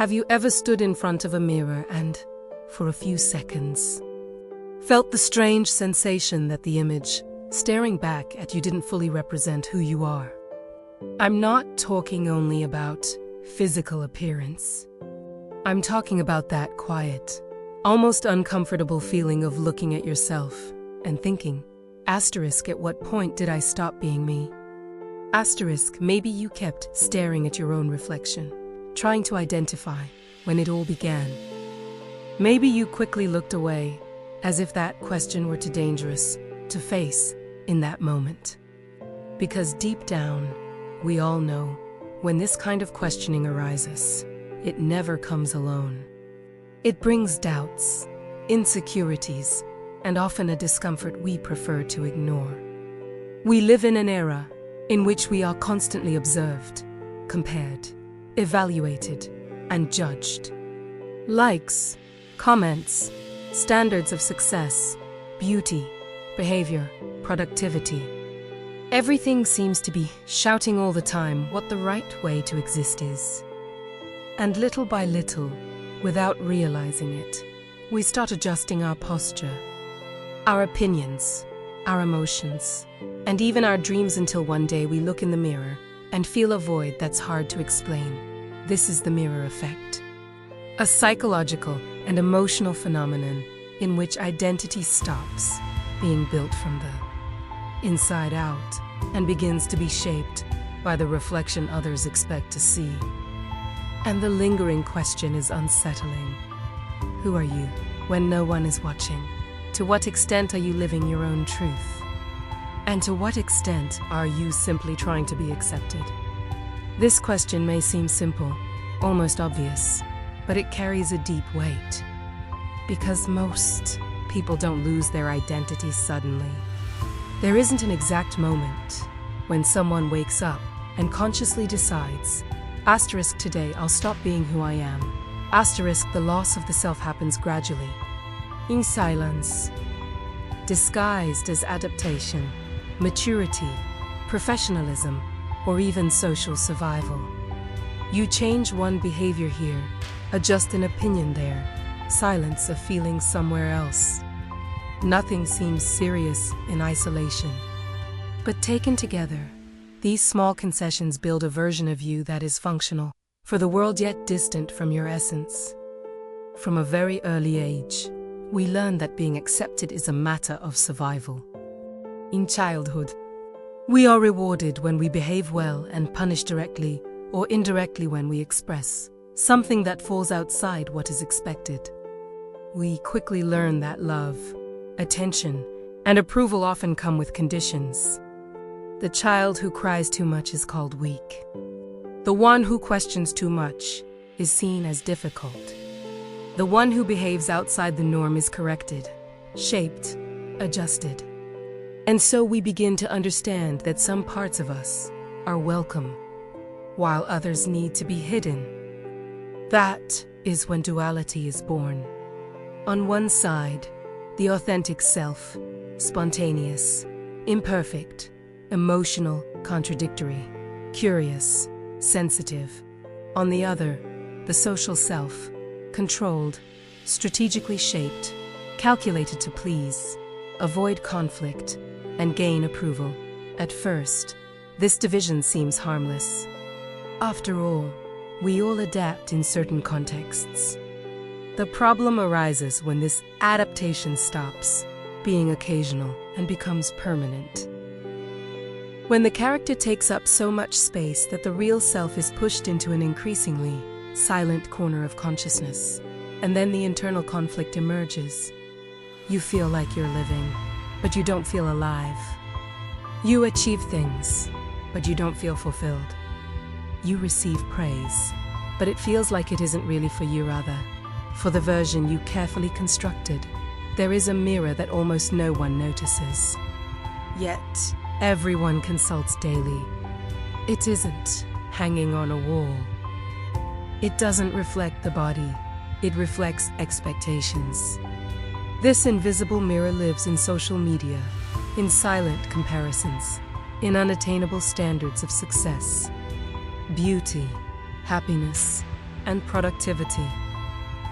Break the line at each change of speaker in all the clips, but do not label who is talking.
Have you ever stood in front of a mirror and, for a few seconds, felt the strange sensation that the image staring back at you didn't fully represent who you are? I'm not talking only about physical appearance. I'm talking about that quiet, almost uncomfortable feeling of looking at yourself and thinking, asterisk, at what point did I stop being me? Asterisk, maybe you kept staring at your own reflection, trying to identify when it all began. Maybe you quickly looked away, as if that question were too dangerous to face in that moment. Because deep down, we all know, when this kind of questioning arises, it never comes alone. It brings doubts, insecurities, and often a discomfort we prefer to ignore. We live in an era in which we are constantly observed, compared, evaluated, and judged. Likes, comments, standards of success, beauty, behavior, productivity. Everything seems to be shouting all the time what the right way to exist is. And little by little, without realizing it, we start adjusting our posture, our opinions, our emotions, and even our dreams until one day we look in the mirror and feel a void that's hard to explain. This is the mirror effect, a psychological and emotional phenomenon in which identity stops being built from the inside out and begins to be shaped by the reflection others expect to see. And the lingering question is unsettling. Who are you when no one is watching? To what extent are you living your own truth? And to what extent are you simply trying to be accepted? This question may seem simple, almost obvious, but it carries a deep weight. Because most people don't lose their identity suddenly. There isn't an exact moment when someone wakes up and consciously decides, asterisk, today I'll stop being who I am. Asterisk, the loss of the self happens gradually, in silence, disguised as adaptation, maturity, professionalism, or even social survival. You change one behavior here, adjust an opinion there, silence a feeling somewhere else. Nothing seems serious in isolation. But taken together, these small concessions build a version of you that is functional for the world yet distant from your essence. From a very early age, we learn that being accepted is a matter of survival. In childhood, we are rewarded when we behave well and punished directly or indirectly when we express something that falls outside what is expected. We quickly learn that love, attention, and approval often come with conditions. The child who cries too much is called weak. The one who questions too much is seen as difficult. The one who behaves outside the norm is corrected, shaped, adjusted. And so we begin to understand that some parts of us are welcome, while others need to be hidden. That is when duality is born. On one side, the authentic self, spontaneous, imperfect, emotional, contradictory, curious, sensitive. On the other, the social self, controlled, strategically shaped, calculated to please, avoid conflict, and gain approval. At first, this division seems harmless. After all, we all adapt in certain contexts. The problem arises when this adaptation stops being occasional and becomes permanent. When the character takes up so much space that the real self is pushed into an increasingly silent corner of consciousness, and then the internal conflict emerges. You feel like you're living, but you don't feel alive. You achieve things, but you don't feel fulfilled. You receive praise, but it feels like it isn't really for you, rather, for the version you carefully constructed. There is a mirror that almost no one notices. Yet, everyone consults daily. It isn't hanging on a wall. It doesn't reflect the body. It reflects expectations. This invisible mirror lives in social media, in silent comparisons, in unattainable standards of success, beauty, happiness, and productivity.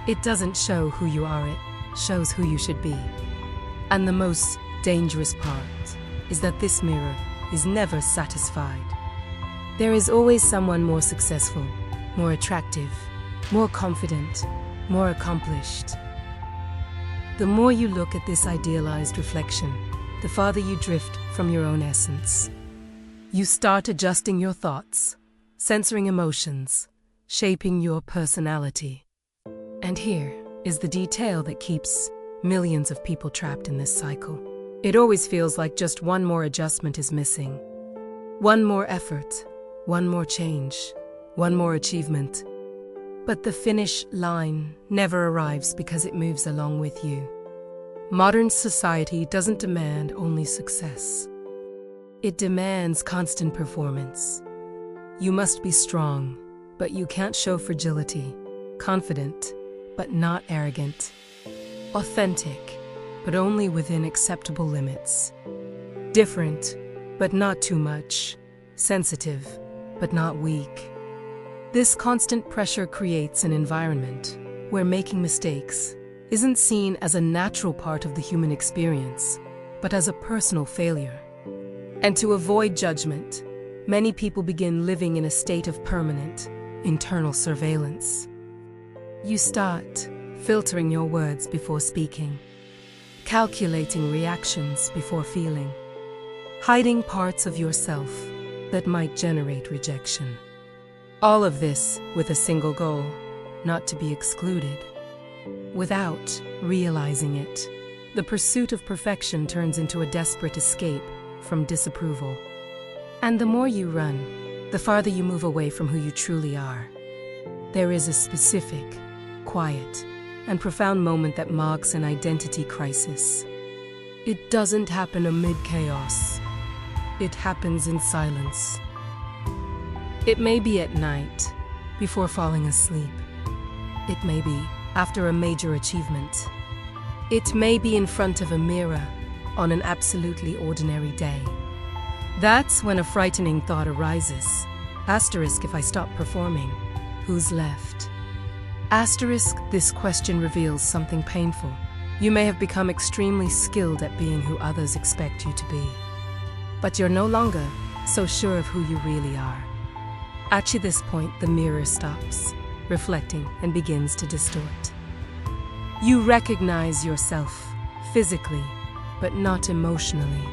It doesn't show who you are, it shows who you should be. And the most dangerous part is that this mirror is never satisfied. There is always someone more successful, more attractive, more confident, more accomplished. The more you look at this idealized reflection, the farther you drift from your own essence. You start adjusting your thoughts, censoring emotions, shaping your personality. And here is the detail that keeps millions of people trapped in this cycle. It always feels like just one more adjustment is missing. One more effort, one more change, one more achievement. But the finish line never arrives because it moves along with you. Modern society doesn't demand only success. It demands constant performance. You must be strong, but you can't show fragility. Confident, but not arrogant. Authentic, but only within acceptable limits. Different, but not too much. Sensitive, but not weak. This constant pressure creates an environment where making mistakes isn't seen as a natural part of the human experience, but as a personal failure. And to avoid judgment, many people begin living in a state of permanent, internal surveillance. You start filtering your words before speaking, calculating reactions before feeling, hiding parts of yourself that might generate rejection. All of this with a single goal, not to be excluded. Without realizing it, the pursuit of perfection turns into a desperate escape from disapproval. And the more you run, the farther you move away from who you truly are. There is a specific, quiet, and profound moment that marks an identity crisis. It doesn't happen amid chaos. It happens in silence. It may be at night, before falling asleep. It may be after a major achievement. It may be in front of a mirror on an absolutely ordinary day. That's when a frightening thought arises. Asterisk, if I stop performing, who's left? Asterisk, this question reveals something painful. You may have become extremely skilled at being who others expect you to be. But you're no longer so sure of who you really are. At this point, the mirror stops, reflecting, and begins to distort. You recognize yourself physically, but not emotionally.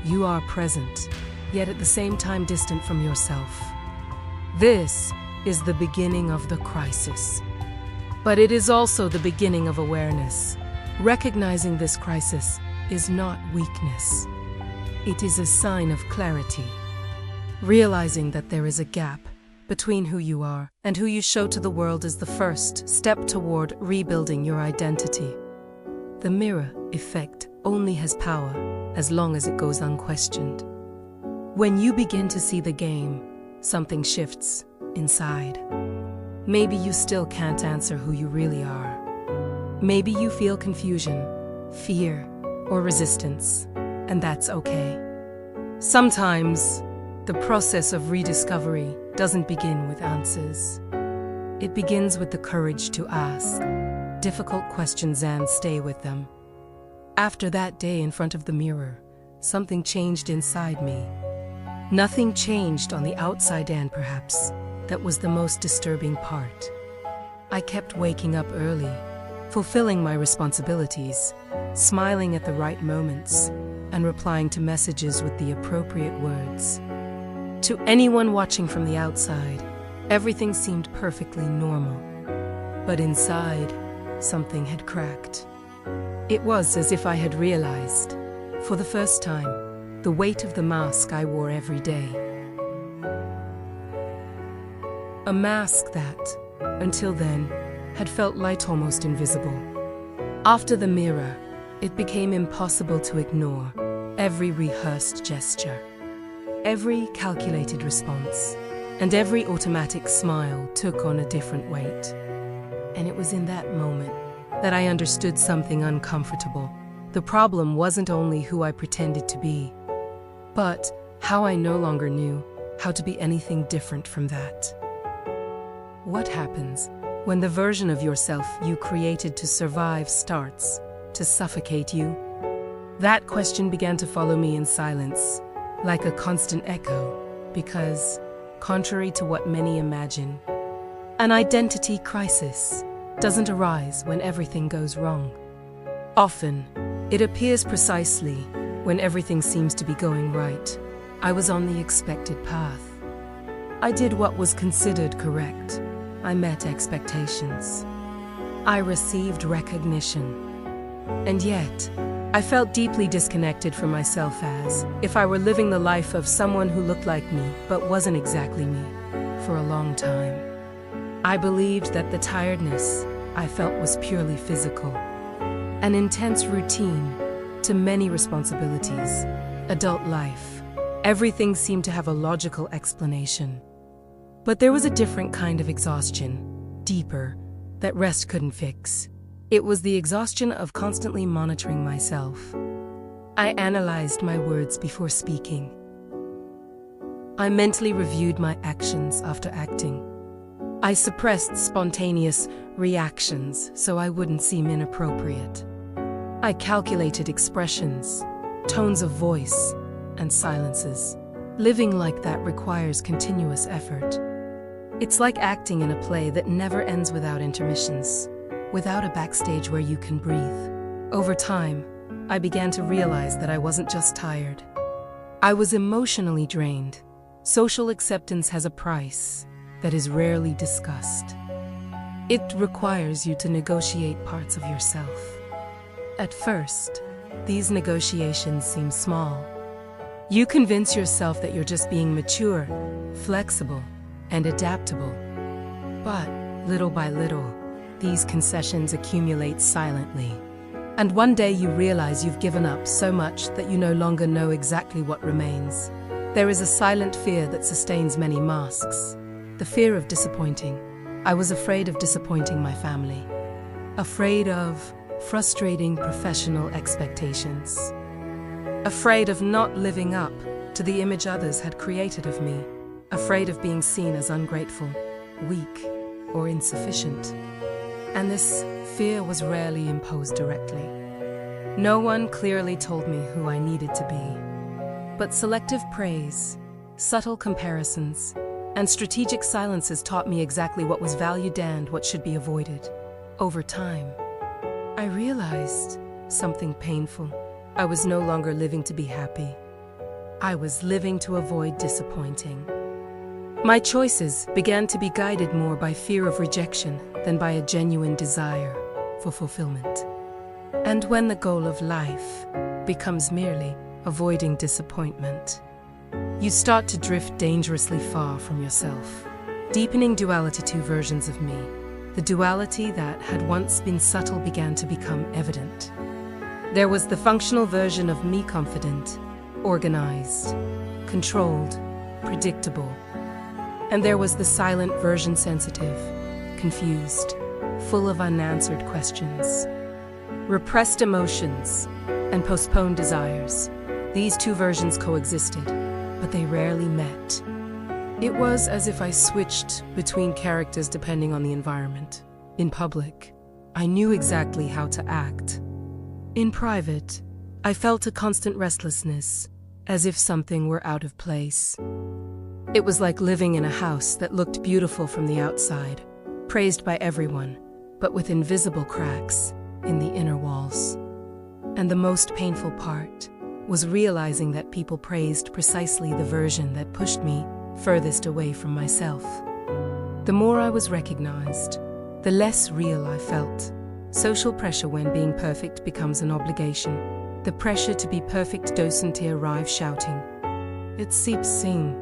You are present, yet at the same time distant from yourself. This is the beginning of the crisis. But it is also the beginning of awareness. Recognizing this crisis is not weakness. It is a sign of clarity. Realizing that there is a gap between who you are and who you show to the world is the first step toward rebuilding your identity. The mirror effect only has power as long as it goes unquestioned. When you begin to see the game, something shifts inside. Maybe you still can't answer who you really are. Maybe you feel confusion, fear, or resistance, and that's okay. Sometimes, the process of rediscovery doesn't begin with answers. It begins with the courage to ask difficult questions and stay with them. After that day in front of the mirror, something changed inside me. Nothing changed on the outside, and perhaps that was the most disturbing part. I kept waking up early, fulfilling my responsibilities, smiling at the right moments, and replying to messages with the appropriate words. To anyone watching from the outside, everything seemed perfectly normal. But inside, something had cracked. It was as if I had realized, for the first time, the weight of the mask I wore every day. A mask that, until then, had felt light, almost invisible. After the mirror, it became impossible to ignore every rehearsed gesture, every calculated response, and every automatic smile took on a different weight. And it was in that moment that I understood something uncomfortable. The problem wasn't only who I pretended to be, but how I no longer knew how to be anything different from that. What happens when the version of yourself you created to survive starts to suffocate you? That question began to follow me in silence, like a constant echo, because, contrary to what many imagine, an identity crisis doesn't arise when everything goes wrong. Often, it appears precisely when everything seems to be going right. I was on the expected path. I did what was considered correct. I met expectations. I received recognition. And yet, I felt deeply disconnected from myself, as if I were living the life of someone who looked like me but wasn't exactly me. For a long time, I believed that the tiredness I felt was purely physical. An intense routine to many responsibilities, adult life. Everything seemed to have a logical explanation. But there was a different kind of exhaustion, deeper, that rest couldn't fix. It was the exhaustion of constantly monitoring myself. I analyzed my words before speaking. I mentally reviewed my actions after acting. I suppressed spontaneous reactions so I wouldn't seem inappropriate. I calculated expressions, tones of voice, and silences. Living like that requires continuous effort. It's like acting in a play that never ends without intermissions, without a backstage where you can breathe. Over time, I began to realize that I wasn't just tired. I was emotionally drained. Social acceptance has a price that is rarely discussed. It requires you to negotiate parts of yourself. At first, these negotiations seem small. You convince yourself that you're just being mature, flexible, and adaptable. But little by little, these concessions accumulate silently. And one day you realize you've given up so much that you no longer know exactly what remains. There is a silent fear that sustains many masks. The fear of disappointing. I was afraid of disappointing my family. Afraid of frustrating professional expectations. Afraid of not living up to the image others had created of me. Afraid of being seen as ungrateful, weak, or insufficient. And this fear was rarely imposed directly. No one clearly told me who I needed to be. But selective praise, subtle comparisons, and strategic silences taught me exactly what was valued and what should be avoided. Over time, I realized something painful. I was no longer living to be happy. I was living to avoid disappointing. My choices began to be guided more by fear of rejection than by a genuine desire for fulfillment. And when the goal of life becomes merely avoiding disappointment, you start to drift dangerously far from yourself, deepening duality. Two versions of me. The duality that had once been subtle began to become evident. There was the functional version of me, confident, organized, controlled, predictable. And there was the silent version, sensitive, confused, full of unanswered questions, repressed emotions, and postponed desires. These two versions coexisted, but they rarely met. It was as if I switched between characters depending on the environment. In public, I knew exactly how to act. In private, I felt a constant restlessness, as if something were out of place. It was like living in a house that looked beautiful from the outside, praised by everyone, but with invisible cracks in the inner walls. And the most painful part was realizing that people praised precisely the version that pushed me furthest away from myself. The more I was recognized, the less real I felt. Social pressure when being perfect becomes an obligation. The pressure to be perfect doesn't arrive shouting. It seeps sing.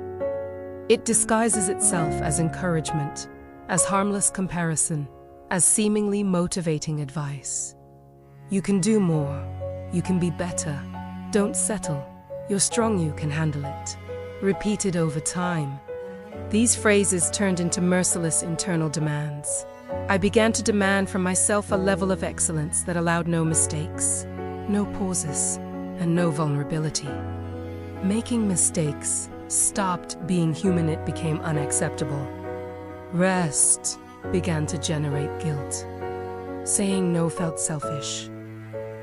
It disguises itself as encouragement, as harmless comparison, as seemingly motivating advice. You can do more. You can be better. Don't settle. You're strong, you can handle it. Repeated over time, these phrases turned into merciless internal demands. I began to demand from myself a level of excellence that allowed no mistakes, no pauses, and no vulnerability. Making mistakes stopped being human, it became unacceptable. Rest began to generate guilt. Saying no felt selfish.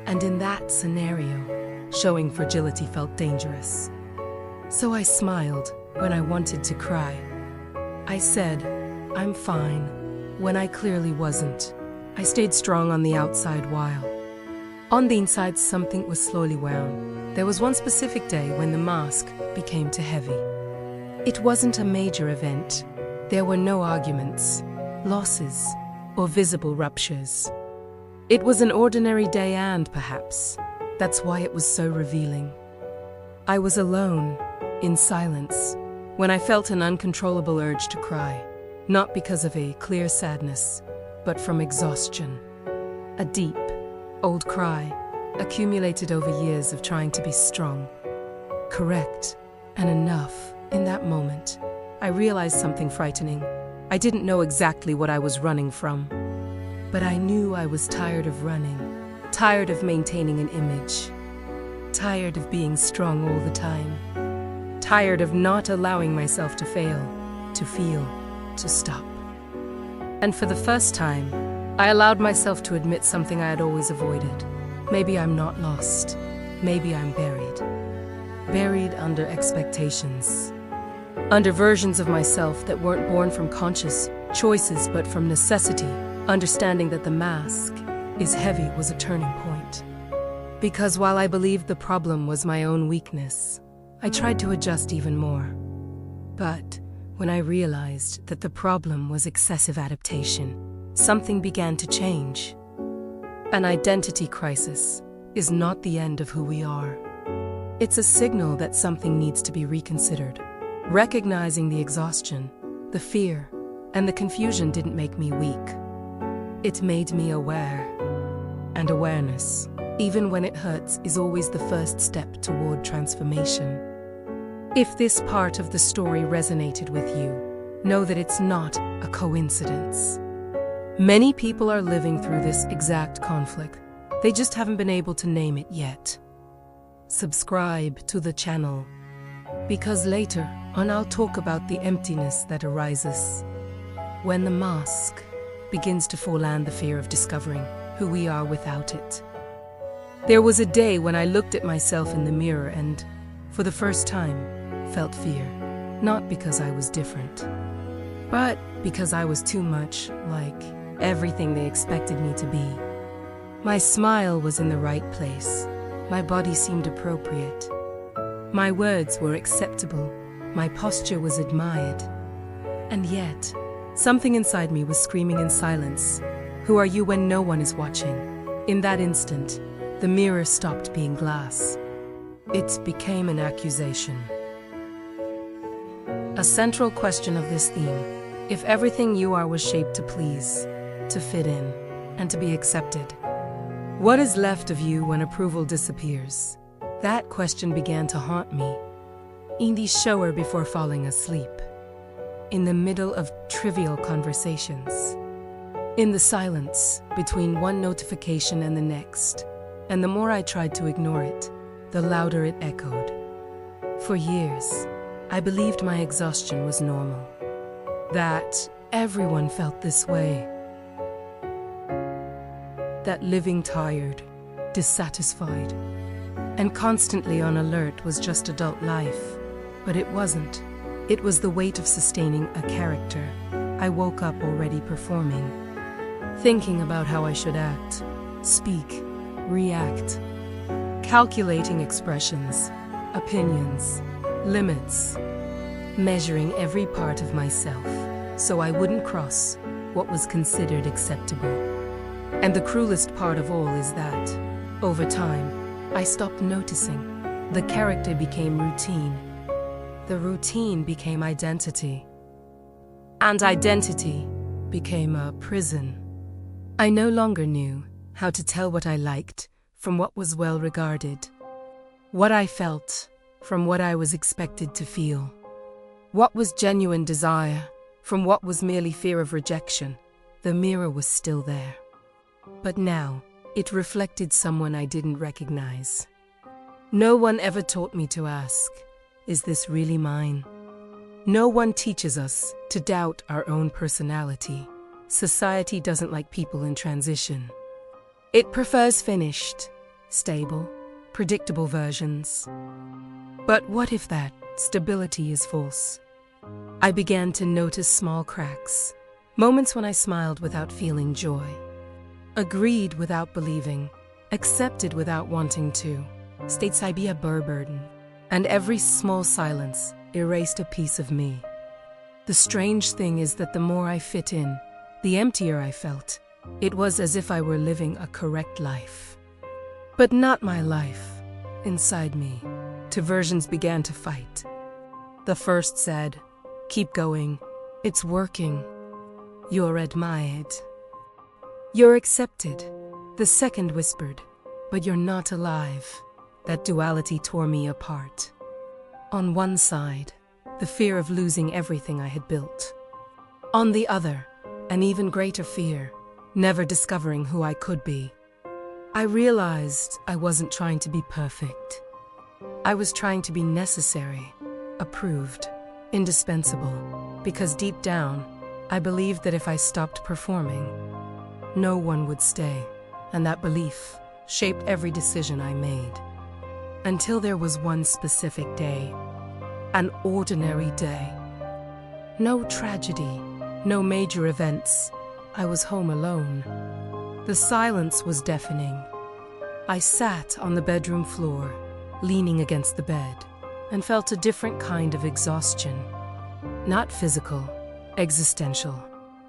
And in that scenario, showing fragility felt dangerous. So I smiled when I wanted to cry. I said, "I'm fine," when I clearly wasn't. I stayed strong on the outside while on the inside something was slowly wound. There was one specific day when the mask became too heavy. It wasn't a major event. There were no arguments, losses, or visible ruptures. It was an ordinary day, and perhaps that's why it was so revealing. I was alone, in silence, when I felt an uncontrollable urge to cry, not because of a clear sadness, but from exhaustion. A deep, old cry, accumulated over years of trying to be strong, correct, and enough. In that moment, I realized something frightening. I didn't know exactly what I was running from, but I knew I was tired of running, tired of maintaining an image, tired of being strong all the time, tired of not allowing myself to fail, to feel, to stop. And for the first time, I allowed myself to admit something I had always avoided. Maybe I'm not lost. Maybe I'm buried. Buried under expectations. Under versions of myself that weren't born from conscious choices but from necessity. Understanding that the mask is heavy was a turning point. Because while I believed the problem was my own weakness, I tried to adjust even more. But when I realized that the problem was excessive adaptation, something began to change. An identity crisis is not the end of who we are. It's a signal that something needs to be reconsidered. Recognizing the exhaustion, the fear, and the confusion didn't make me weak. It made me aware. And awareness, even when it hurts, is always the first step toward transformation. If this part of the story resonated with you, know that it's not a coincidence. Many people are living through this exact conflict. They just haven't been able to name it yet. Subscribe to the channel, because later on I'll talk about the emptiness that arises when the mask begins to fall and the fear of discovering who we are without it. There was a day when I looked at myself in the mirror and, for the first time, felt fear. Not because I was different, but because I was too much like everything they expected me to be. My smile was in the right place. My body seemed appropriate. My words were acceptable. My posture was admired. And yet, something inside me was screaming in silence. Who are you when no one is watching? In that instant, the mirror stopped being glass. It became an accusation. A central question of this theme: if everything you are was shaped to please, to fit in, and to be accepted, what is left of you when approval disappears? That question began to haunt me. In the shower before falling asleep, in the middle of trivial conversations, in the silence between one notification and the next, and the more I tried to ignore it, the louder it echoed. For years, I believed my exhaustion was normal, that everyone felt this way, that living tired, dissatisfied, and constantly on alert was just adult life. But it wasn't. It was the weight of sustaining a character. I woke up already performing, thinking about how I should act, speak, react, calculating expressions, opinions, limits, measuring every part of myself so I wouldn't cross what was considered acceptable. And the cruelest part of all is that, over time, I stopped noticing. The character became routine. The routine became identity. And identity became a prison. I no longer knew how to tell what I liked from what was well regarded, what I felt from what I was expected to feel, what was genuine desire from what was merely fear of rejection. The mirror was still there. But now, it reflected someone I didn't recognize. No one ever taught me to ask, is this really mine? No one teaches us to doubt our own personality. Society doesn't like people in transition. It prefers finished, stable, predictable versions. But what if that stability is false? I began to notice small cracks, moments when I smiled without feeling joy, agreed without believing, accepted without wanting to, states I be a burden, and every small silence erased a piece of me. The strange thing is that the more I fit in, the emptier I felt. It was as if I were living a correct life. But not my life. Inside me, two versions began to fight. The first said, "Keep going. It's working. You're admired. You're accepted." The second whispered, "But you're not alive." That duality tore me apart. On one side, the fear of losing everything I had built. On the other, an even greater fear, never discovering who I could be. I realized I wasn't trying to be perfect. I was trying to be necessary, approved, indispensable, because deep down, I believed that if I stopped performing, no one would stay, and that belief shaped every decision I made. Until there was one specific day, an ordinary day. No tragedy, no major events. I was home alone. The silence was deafening. I sat on the bedroom floor, leaning against the bed, and felt a different kind of exhaustion. Not physical, existential,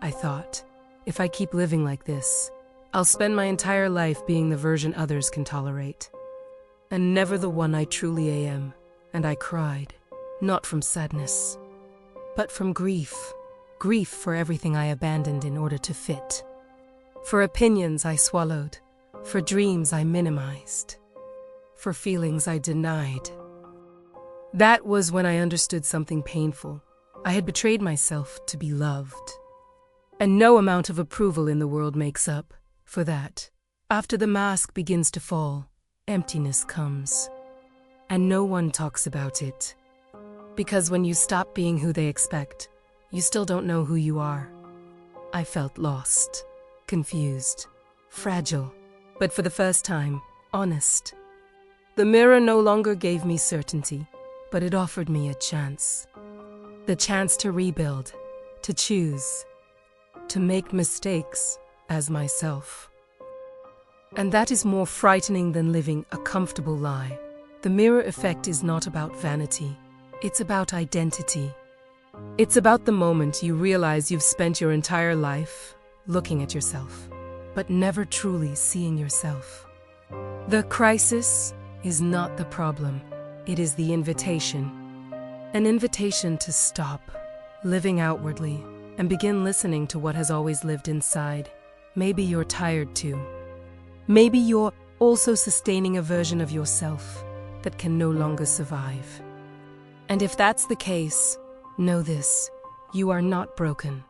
I thought. If I keep living like this, I'll spend my entire life being the version others can tolerate, and never the one I truly am. And I cried, not from sadness, but from grief. Grief for everything I abandoned in order to fit. For opinions I swallowed, for dreams I minimized, for feelings I denied. That was when I understood something painful. I had betrayed myself to be loved. And no amount of approval in the world makes up for that. After the mask begins to fall, emptiness comes. And no one talks about it. Because when you stop being who they expect, you still don't know who you are. I felt lost, confused, fragile, but for the first time, honest. The mirror no longer gave me certainty, but it offered me a chance. The chance to rebuild, to choose, to make mistakes as myself. And that is more frightening than living a comfortable lie. The mirror effect is not about vanity. It's about identity. It's about the moment you realize you've spent your entire life looking at yourself, but never truly seeing yourself. The crisis is not the problem. It is the invitation. An invitation to stop living outwardly and begin listening to what has always lived inside. Maybe you're tired too. Maybe you're also sustaining a version of yourself that can no longer survive. And if that's the case, know this: you are not broken.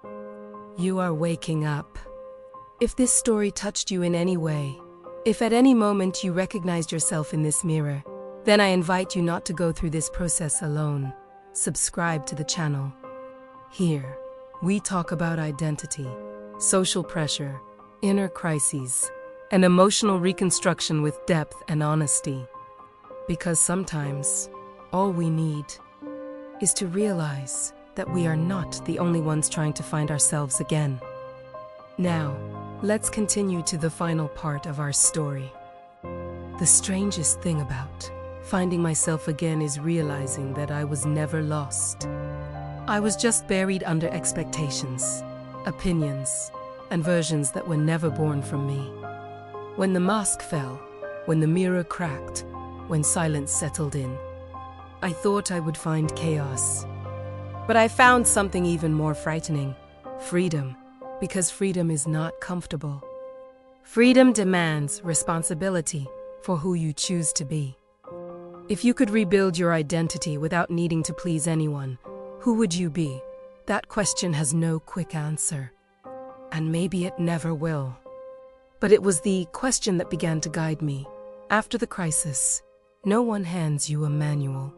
You are waking up. If this story touched you in any way, if at any moment you recognized yourself in this mirror, then I invite you not to go through this process alone. Subscribe to the channel. Here, we talk about identity, social pressure, inner crises, and emotional reconstruction with depth and honesty. Because sometimes, all we need is to realize that we are not the only ones trying to find ourselves again. Now, let's continue to the final part of our story. The strangest thing about finding myself again is realizing that I was never lost. I was just buried under expectations, opinions, and versions that were never born from me. When the mask fell, when the mirror cracked, when silence settled in, I thought I would find chaos. But I found something even more frightening: freedom, because freedom is not comfortable. Freedom demands responsibility for who you choose to be. If you could rebuild your identity without needing to please anyone, who would you be? That question has no quick answer, and maybe it never will. But it was the question that began to guide me. After the crisis, no one hands you a manual.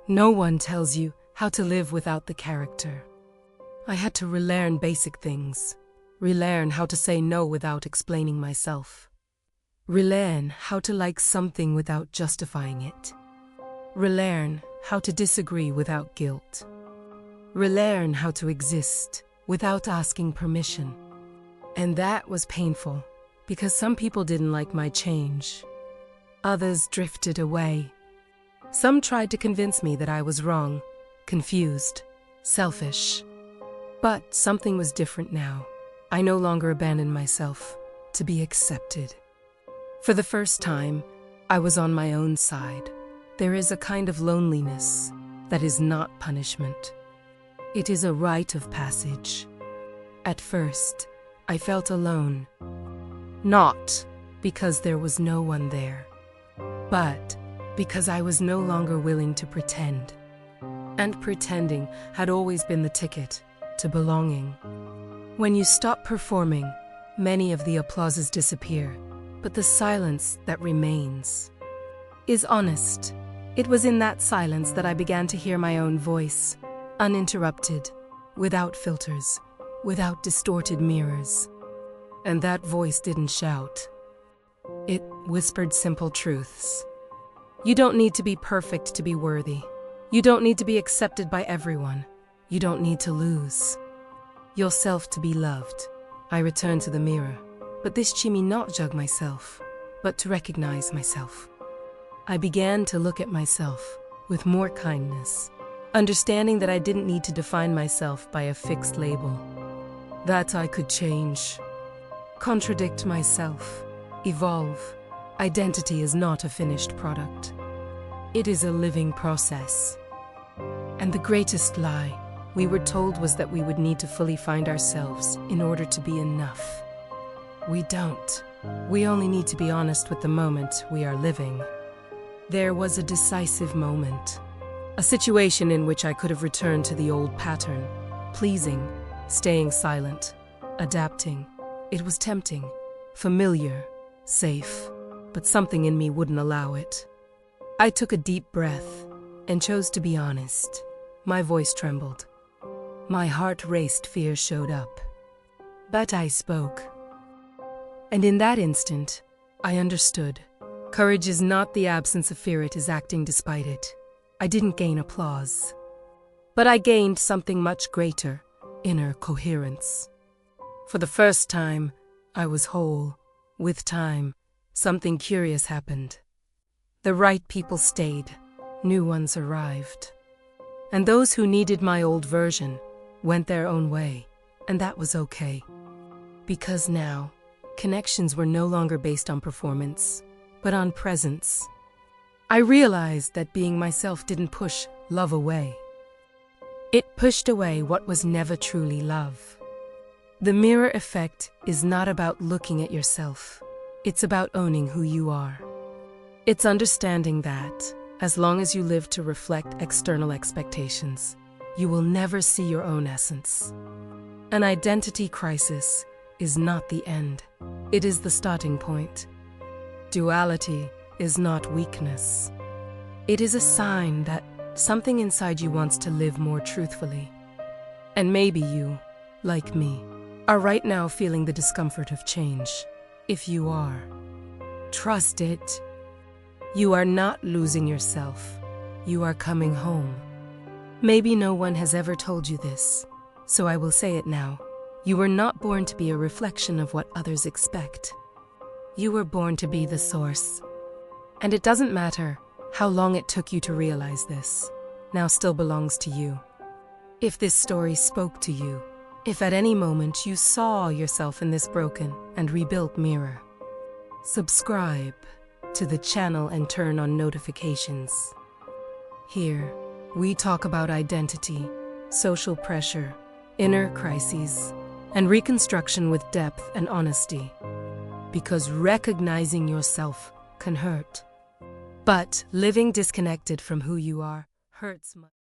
No one tells you, how to live without the character. I had to relearn basic things, relearn how to say no without explaining myself, relearn how to like something without justifying it, relearn how to disagree without guilt, relearn how to exist without asking permission. And that was painful, because some people didn't like my change. Others drifted away. Some tried to convince me that I was wrong, confused, selfish. But something was different now. I no longer abandoned myself to be accepted. For the first time, I was on my own side. There is a kind of loneliness that is not punishment. It is a rite of passage. At first, I felt alone. Not because there was no one there, but because I was no longer willing to pretend. And pretending had always been the ticket to belonging. When you stop performing, many of the applauses disappear, but the silence that remains is honest. It was in that silence that I began to hear my own voice, uninterrupted, without filters, without distorted mirrors. And that voice didn't shout. It whispered simple truths. You don't need to be perfect to be worthy. You don't need to be accepted by everyone. You don't need to lose yourself to be loved. I returned to the mirror, but this chi me not judge myself, but to recognize myself. I began to look at myself with more kindness, understanding that I didn't need to define myself by a fixed label, that I could change, contradict myself, evolve. Identity is not a finished product. It is a living process. And the greatest lie we were told was that we would need to fully find ourselves in order to be enough. We don't. We only need to be honest with the moment we are living. There was a decisive moment, a situation in which I could have returned to the old pattern, pleasing, staying silent, adapting. It was tempting, familiar, safe, but something in me wouldn't allow it. I took a deep breath and chose to be honest. My voice trembled. My heart raced, fear showed up. But I spoke. And in that instant, I understood. Courage is not the absence of fear, it is acting despite it. I didn't gain applause, but I gained something much greater, inner coherence. For the first time, I was whole. With time, something curious happened. The right people stayed, new ones arrived. And those who needed my old version went their own way, and that was okay. Because now, connections were no longer based on performance, but on presence. I realized that being myself didn't push love away. It pushed away what was never truly love. The mirror effect is not about looking at yourself. It's about owning who you are. It's understanding that, as long as you live to reflect external expectations, you will never see your own essence. An identity crisis is not the end. It is the starting point. Duality is not weakness. It is a sign that something inside you wants to live more truthfully. And maybe you, like me, are right now feeling the discomfort of change. If you are, trust it. You are not losing yourself. You are coming home. Maybe no one has ever told you this, so I will say it now. You were not born to be a reflection of what others expect. You were born to be the source. And it doesn't matter how long it took you to realize this, now still belongs to you. If this story spoke to you, if at any moment you saw yourself in this broken and rebuilt mirror, subscribe to the channel and turn on notifications. Here, we talk about identity, social pressure, inner crises, and reconstruction with depth and honesty. Because recognizing yourself can hurt. But living disconnected from who you are hurts much.